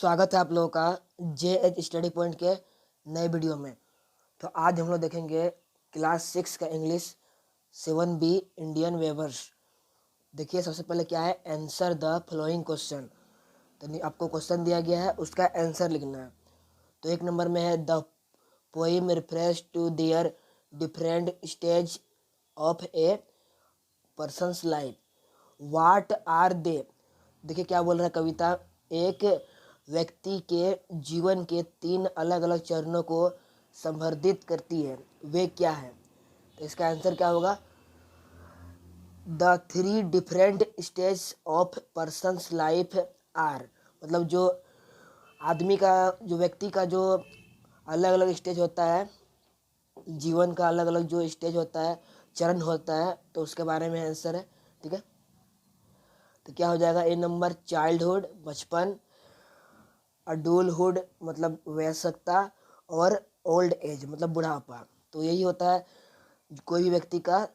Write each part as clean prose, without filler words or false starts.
स्वागत है आप लोगों का JH स्टडी पॉइंट के नए वीडियो में। तो आज हम लोग देखेंगे क्लास 6 का इंग्लिश 7B इंडियन वेवर्स। देखिए सबसे पहले क्या है, आंसर द फॉलोइंग क्वेश्चन। तो आपको क्वेश्चन दिया गया है, उसका आंसर लिखना है। तो एक नंबर में है the poem reference to their different stage of a person's life, what are they. देखिए क्या बोल रहा है कविता, एक व्यक्ति के जीवन के 3 अलग अलग चरणों को संदर्भित करती है, वे क्या है। तो इसका आंसर क्या होगा, the 3 different stage of person's life are. मतलब जो आदमी का, जो व्यक्ति का जो अलग अलग स्टेज होता है, जीवन का अलग अलग जो स्टेज होता है, चरण होता है, तो उसके बारे में आंसर है। ठीक है, तो क्या हो जाएगा, ए नंबर चाइल्डहुड बचपन, अडूलहुड मतलब वयस्कता, और ओल्ड एज मतलब बुढ़ापा। तो यही होता है, कोई भी व्यक्ति का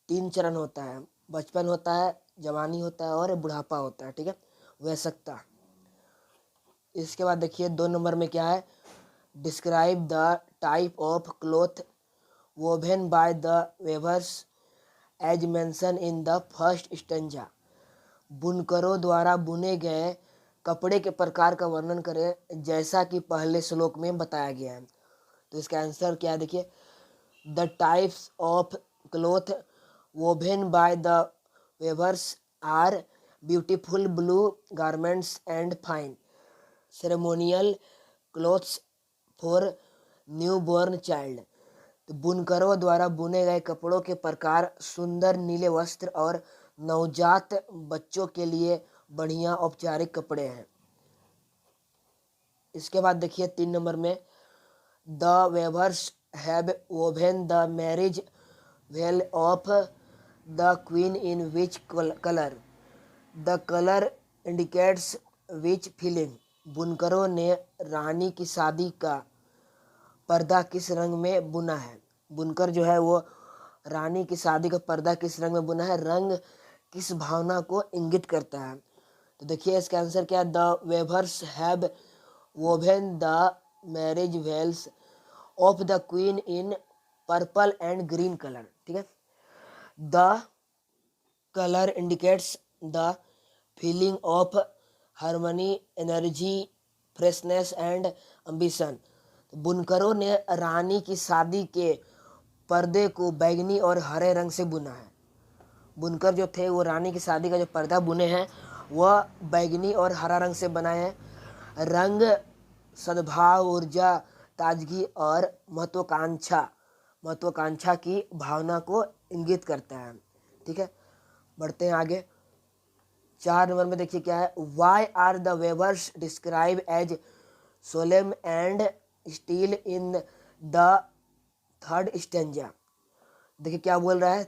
3 चरण होता है, बचपन होता है, जवानी होता है और बुढ़ापा होता है। ठीक है, वयस्कता। इसके बाद देखिए 2 नंबर में क्या है, describe the type of cloth woven by the weavers as mention in the first stanza. बुनकरों द्वारा बुने गए कपड़े के प्रकार का वर्णन करें जैसा कि पहले श्लोक में बताया गया है। तो इसका आंसर क्या है, देखिए, the types of cloth woven by the weavers are beautiful blue garments and fine ceremonial clothes for newborn child. तो बुनकरों द्वारा बुने गए कपड़ों के प्रकार सुंदर नीले वस्त्र और नवजात बच्चों के लिए बढ़िया औपचारिक कपड़े हैं। इसके बाद देखिए 3 नंबर में, the weavers have woven the marriage well of the queen in which colour, the colour indicates which feeling. बुनकरों ने रानी की शादी का पर्दा किस रंग में बुना है। बुनकर जो है वो रानी की शादी का पर्दा किस रंग में बुना है, रंग किस भावना को इंगित करता है। तो देखिए इसका आंसर क्या है, the weavers have woven the marriage veils of the queen in purple and green colour. ठीक है, the colour indicates the feeling of harmony, energy, freshness and ambition. बुनकरों ने रानी की शादी के पर्दे को बैंगनी और हरे रंग से बुना है। बुनकर जो थे वो रानी की शादी का जो पर्दा बुने हैं वह बैंगनी और हरा रंग से बनाए हैं। रंग सद्भाव, ऊर्जा, ताजगी और महत्वाकांक्षा की भावना को इंगित करता है। ठीक है, बढ़ते हैं आगे। 4 नंबर में देखिए क्या है, why are the weavers describe as solemn and still in the third stanza. देखिए क्या बोल रहा है,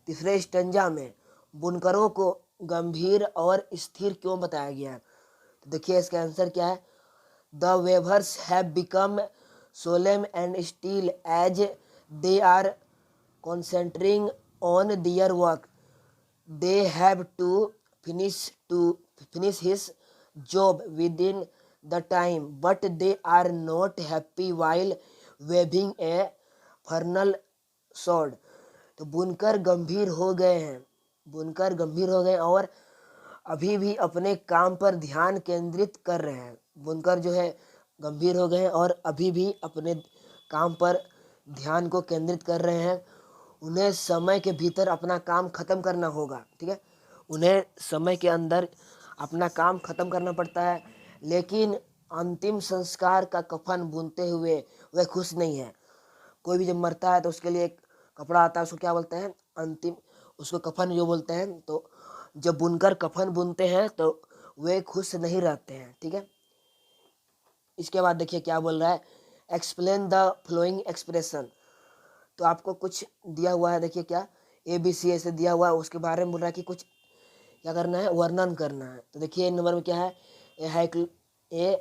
तीसरे स्टेंजा में बुनकरों को गंभीर और स्थिर क्यों बताया गया है। तो देखिए इसका आंसर क्या है, the weavers have become solemn and still as they are concentrating on their work. They have to finish his job within the time, but they are not happy while waving a fernal sword. तो बुनकर गंभीर हो गए और अभी भी अपने काम पर ध्यान केंद्रित कर रहे हैं। बुनकर जो है गंभीर हो गए हैं और अभी भी अपने काम पर ध्यान को केंद्रित कर रहे हैं। उन्हें समय के भीतर अपना काम खत्म करना होगा। ठीक है, उन्हें समय के अंदर अपना काम खत्म करना पड़ता है, लेकिन अंतिम संस्कार का कफन बुनते हुए वह खुश नहीं है। कोई भी जब मरता है तो उसके लिए एक कपड़ा आता है, उसको क्या बोलते हैं, अंतिम, उसको कफन जो बोलते हैं। तो जब बुनकर कफन बुनते हैं तो वे खुश नहीं रहते हैं। ठीक है, इसके बाद देखिए क्या बोल रहा है, एक्सप्लेन द फ्लोइंग एक्सप्रेशन। तो आपको कुछ दिया हुआ है, देखिए क्या ABC ऐसे दिया हुआ है, उसके बारे में बोल रहा है कि कुछ क्या करना है, वर्णन करना है। तो देखिए नंबर में क्या है, ए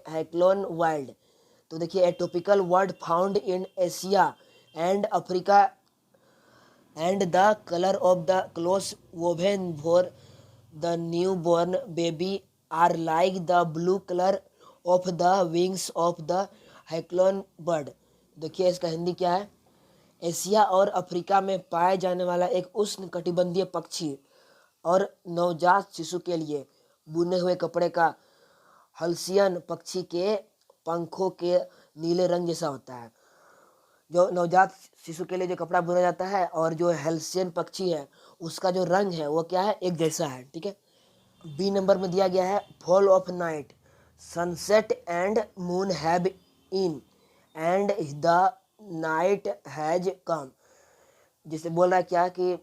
हैक्लोन वाइल्ड। तो देखिए a topical word found in Asia and Africa and the colour of the clothes woven for the new born baby are like the blue colour of the wings of the हैक्लोन bird. देखिए इसका हिंदी क्या है। Asia और Africa में पाए जाने वाला एक उष्णकटिबंधीय पक्षी और नवजात शिशु के लिए बुने हुए कपड़े का हल्सियन पक्षी के पंखों के नीले रंग जैसा होता है। जो नवजात शिशु के लिए जो कपड़ा बुना जाता है और जो हेल्सियन पक्षी है उसका जो रंग है वो क्या है, एक जैसा है। ठीक है। बी नंबर में दिया गया है fall of night, sunset and moon have in and the night has come. जिसे बोल रहा है क्या कि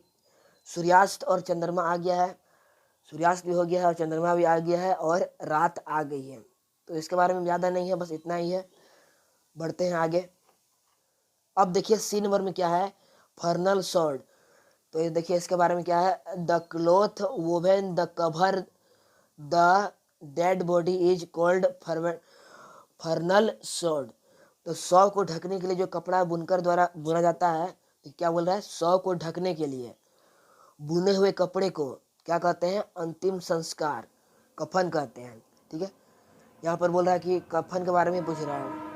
सूर्यास्त और चंद्रमा आ गया है, सूर्यास्त भी हो गया है और चंद्रमा भी आ गया है और रात आ गई है। तो इसके बारे में ज़्यादा नहीं है, बस इतना ही है। बढ़ते हैं आगे। अब देखिए सी नंबर में क्या है, फर्नल सॉर्ड। तो ये देखिए इसके बारे में क्या है, the cloth woven the cover the dead body is called funeral shroud. तो शव को ढकने के लिए जो कपड़ा बुनकर द्वारा बुना जाता है, तो क्या बोल रहा है, शव को ढकने के लिए बुने हुए कपड़े को क्या कहते हैं, अंतिम संस्कार, कफन कहते हैं। ठीक है। यहाँ पर बोल रहा है कि कफन के बारे में पूछ रहा है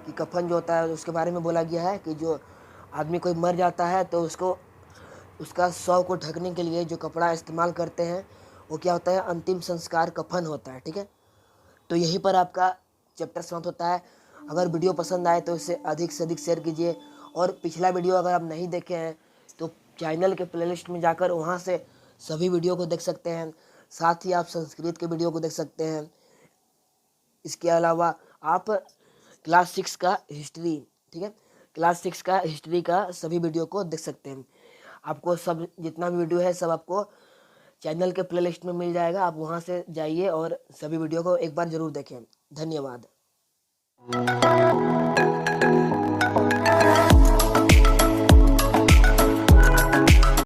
कि कफन जो होता है उसके बारे में बोला गया है कि जो आदमी कोई मर जाता है तो उसको उसका शव को ढकने के लिए जो कपड़ा इस्तेमाल करते हैं वो क्या होता है, अंतिम संस्कार कफन होता है। ठीक है। तो यहीं पर आपका चैप्टर समाप्त होता है। अगर वीडियो पसंद आए तो इसे अधिक से अधिक शेयर कीजिए और पिछला वीडियो अगर आप नहीं देखे हैं तो चैनल के प्लेलिस्ट में जाकर वहाँ से सभी वीडियो को देख सकते हैं। साथ ही आप संस्कृत के वीडियो को देख सकते हैं। इसके अलावा आप क्लास 6 का हिस्ट्री, ठीक है, क्लास 6 का हिस्ट्री का सभी वीडियो को देख सकते हैं। आपको सब जितना भी वीडियो है सब आपको चैनल के प्लेलिस्ट में मिल जाएगा। आप वहाँ से जाइए और सभी वीडियो को एक बार ज़रूर देखें। धन्यवाद।